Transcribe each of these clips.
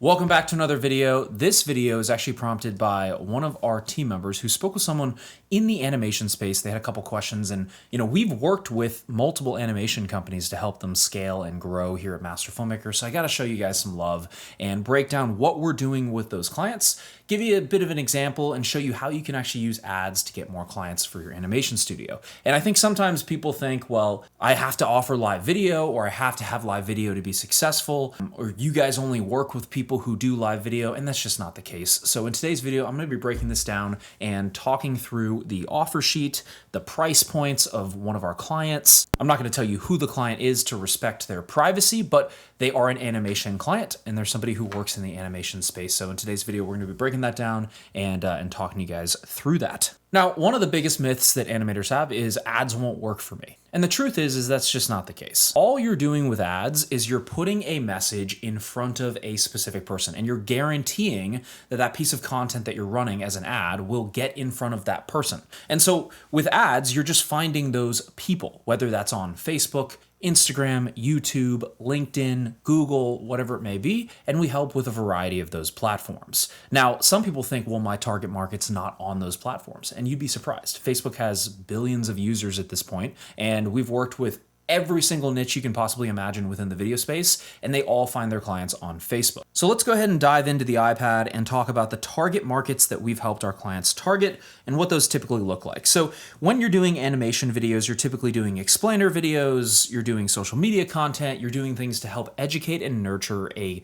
Welcome back to another video. This video is actually prompted by one of our team members who spoke with someone in the animation space. They had a couple questions, and we've worked with multiple animation companies to help them scale and grow here at Master Filmmaker. So I got to show you guys some love and break down what we're doing with those clients, give you a bit of an example, and show you how you can actually use ads to get more clients for your animation studio. And I think sometimes people think, well, I have to offer live video, or I have to have live video to be successful, or you guys only work with people who do live video, and that's just not the case. So in today's video, I'm going to be breaking this down and talking through the offer sheet, the price points of one of our clients. I'm not going to tell you who the client is to respect their privacy, but they are an animation client, and they're somebody who works in the animation space. So in today's video, we're going to be breaking that down and talking to you guys through that. Now, one of the biggest myths that animators have is ads won't work for me. And the truth is that's just not the case. All you're doing with ads is you're putting a message in front of a specific person, and you're guaranteeing that that piece of content that you're running as an ad will get in front of that person. And so with ads, you're just finding those people, whether that's on Facebook, Instagram, YouTube, LinkedIn, Google, whatever it may be, and we help with a variety of those platforms. Now, some people think, well, my target market's not on those platforms, and you'd be surprised. Facebook has billions of users at this point, and we've worked with every single niche you can possibly imagine within the video space, and they all find their clients on Facebook. So let's go ahead and dive into the iPad and talk about the target markets that we've helped our clients target and what those typically look like. So when you're doing animation videos, you're typically doing explainer videos, you're doing social media content, you're doing things to help educate and nurture a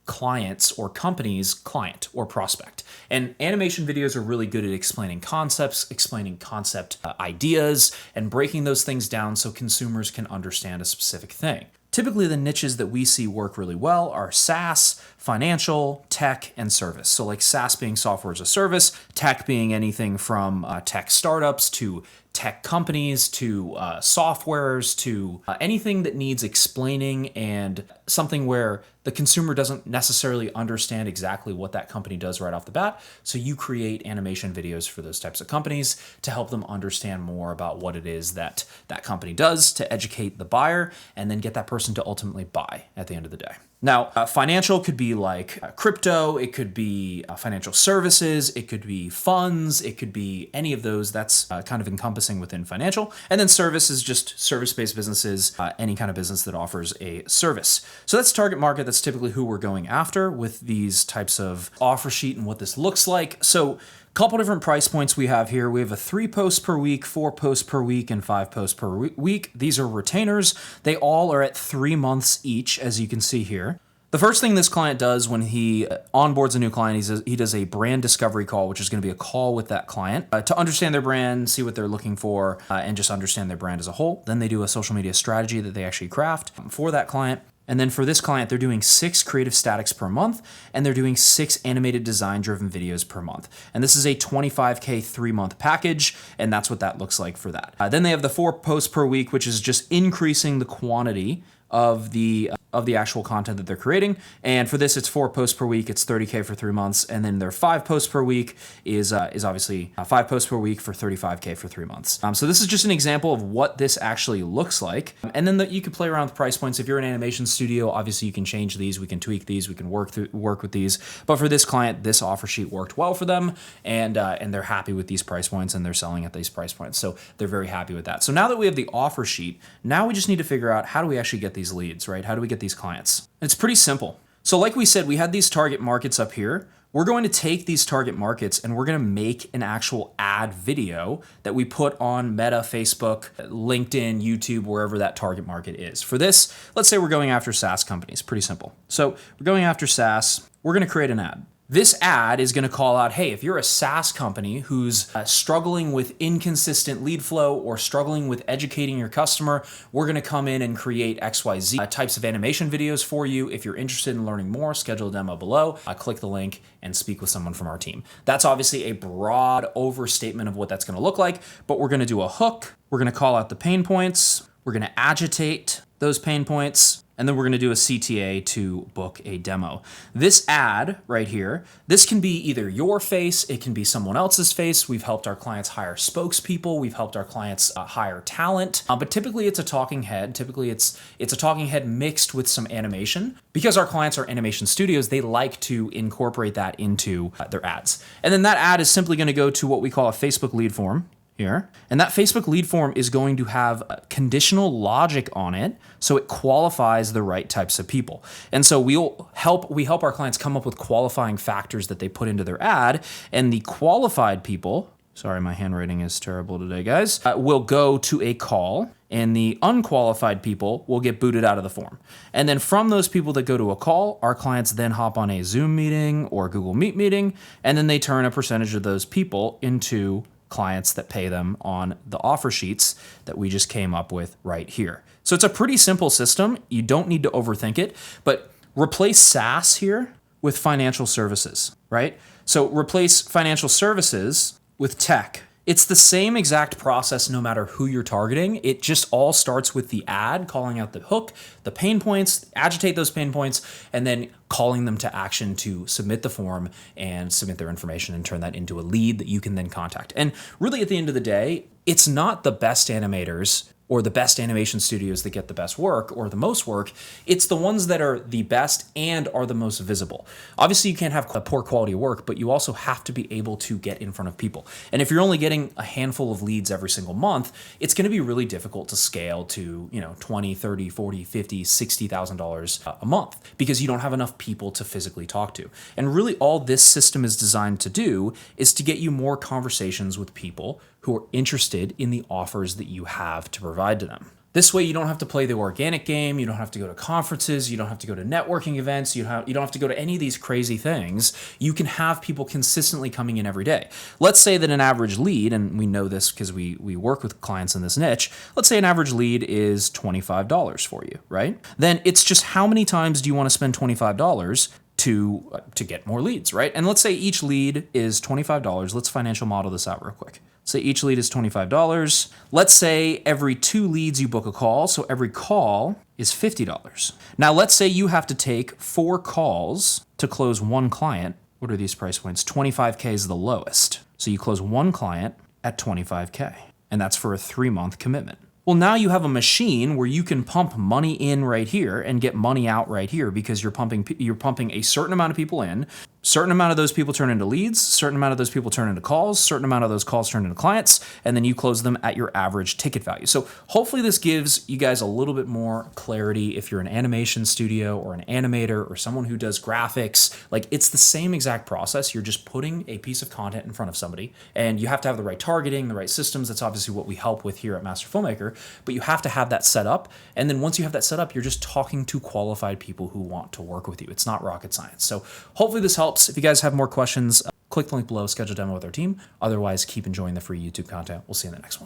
client's or company's client or prospect. And animation videos are really good at explaining concepts, explaining concept ideas, and breaking those things down so consumers can understand a specific thing. Typically, the niches that we see work really well are SaaS, financial, tech, and service. So like SaaS being software as a service, tech being anything from tech startups to tech companies to softwares to anything that needs explaining and something where the consumer doesn't necessarily understand exactly what that company does right off the bat. So you create animation videos for those types of companies to help them understand more about what it is that that company does to educate the buyer and then get that person to ultimately buy at the end of the day. Now, financial could be like crypto, it could be financial services, it could be funds, it could be any of those. That's kind of encompassing within financial. And then service is just service-based businesses, any kind of business that offers a service. So that's target market. That's typically who we're going after with these types of offer sheet and what this looks like. So couple different price points we have here. We have a 3 posts per week, 4 posts per week, and 5 posts per week. These are retainers. They all are at 3 months each, as you can see here. The first thing this client does when he onboards a new client, he does a brand discovery call, which is going to be a call with that client to understand their brand, see what they're looking for, and just understand their brand as a whole. Then they do a social media strategy that they actually craft for that client. And then for this client, they're doing 6 creative statics per month, and they're doing 6 animated design-driven videos per month. And this is a $25K 3-month package, and that's what that looks like for that. Then they have the 4 posts per week, which is just increasing the quantity of the actual content that they're creating. And for this, it's 4 posts per week. It's $30K for 3 months. And then their 5 posts per week is obviously 5 posts per week for $35K for 3 months. So this is just an example of what this actually looks like. And then you can play around with price points. If you're an animation studio, obviously you can change these. We can tweak these. We can work with these. But for this client, this offer sheet worked well for them, and they're happy with these price points, and they're selling at these price points. So they're very happy with that. So now that we have the offer sheet, now we just need to figure out how do we actually get these leads, right? How do we get these clients? And it's pretty simple. So like we said, we had these target markets up here. We're going to take these target markets and we're going to make an actual ad video that we put on Meta, Facebook, LinkedIn, YouTube, wherever that target market is. For this, let's say we're going after SaaS companies. Pretty simple. So we're going after SaaS. We're going to create an ad. This ad is going to call out, hey, if you're a SaaS company who's struggling with inconsistent lead flow or struggling with educating your customer, we're going to come in and create XYZ types of animation videos for you. If you're interested in learning more, schedule a demo below. Click the link and speak with someone from our team. That's obviously a broad overstatement of what that's going to look like, but we're going to do a hook. We're going to call out the pain points. We're going to agitate those pain points. And and then we're going to do a CTA to book a demo. This ad right here, this can be either your face, it can be someone else's face. We've helped our clients hire spokespeople, we've helped our clients hire talent, but typically it's a talking head. Typically it's a talking head mixed with some animation. Because our clients are animation studios, they like to incorporate that into their ads. And then that ad is simply going to go to what we call a Facebook lead form here. And that Facebook lead form is going to have conditional logic on it, so it qualifies the right types of people. And so we help our clients come up with qualifying factors that they put into their ad, and the qualified people, sorry, my handwriting is terrible today, guys, will go to a call, and the unqualified people will get booted out of the form. And then from those people that go to a call, our clients then hop on a Zoom meeting or Google Meet meeting, and then they turn a percentage of those people into clients that pay them on the offer sheets that we just came up with right here. So it's a pretty simple system. You don't need to overthink it, but replace SaaS here with financial services, right? So replace financial services with tech. It's the same exact process no matter who you're targeting. It just all starts with the ad, calling out the hook, the pain points, agitate those pain points, and then calling them to action to submit the form and submit their information and turn that into a lead that you can then contact. And really at the end of the day, it's not the best animators or the best animation studios that get the best work or the most work. It's the ones that are the best and are the most visible. Obviously, you can't have a poor quality of work, but you also have to be able to get in front of people. And if you're only getting a handful of leads every single month, it's going to be really difficult to scale to, $20, $30, $40, $50, $60,000 a month because you don't have enough people to physically talk to. And really all this system is designed to do is to get you more conversations with people who are interested in the offers that you have to provide to them. This way you don't have to play the organic game, you don't have to go to conferences, you don't have to go to networking events, you don't have to go to any of these crazy things. You can have people consistently coming in every day. Let's say that an average lead, and we know this because we work with clients in this niche, let's say an average lead is $25 for you, right? Then it's just how many times do you want to spend $25 to get more leads, right? And let's say each lead is $25. Let's financial model this out real quick. Say each lead is $25. Let's say every 2 leads you book a call, so every call is $50. Now let's say you have to take 4 calls to close 1 client. What are these price points? 25K is the lowest. So you close 1 client at 25K, and that's for a 3-month commitment. Well, now you have a machine where you can pump money in right here and get money out right here because you're pumping a certain amount of people in. Certain amount of those people turn into leads, certain amount of those people turn into calls, certain amount of those calls turn into clients, and then you close them at your average ticket value. So hopefully this gives you guys a little bit more clarity if you're an animation studio or an animator or someone who does graphics. Like, it's the same exact process. You're just putting a piece of content in front of somebody, and you have to have the right targeting, the right systems. That's obviously what we help with here at Master Filmmaker, but you have to have that set up. And then once you have that set up, you're just talking to qualified people who want to work with you. It's not rocket science. So hopefully this helps. If you guys have more questions, click the link below, schedule a demo with our team. Otherwise, keep enjoying the free YouTube content. We'll see you in the next one.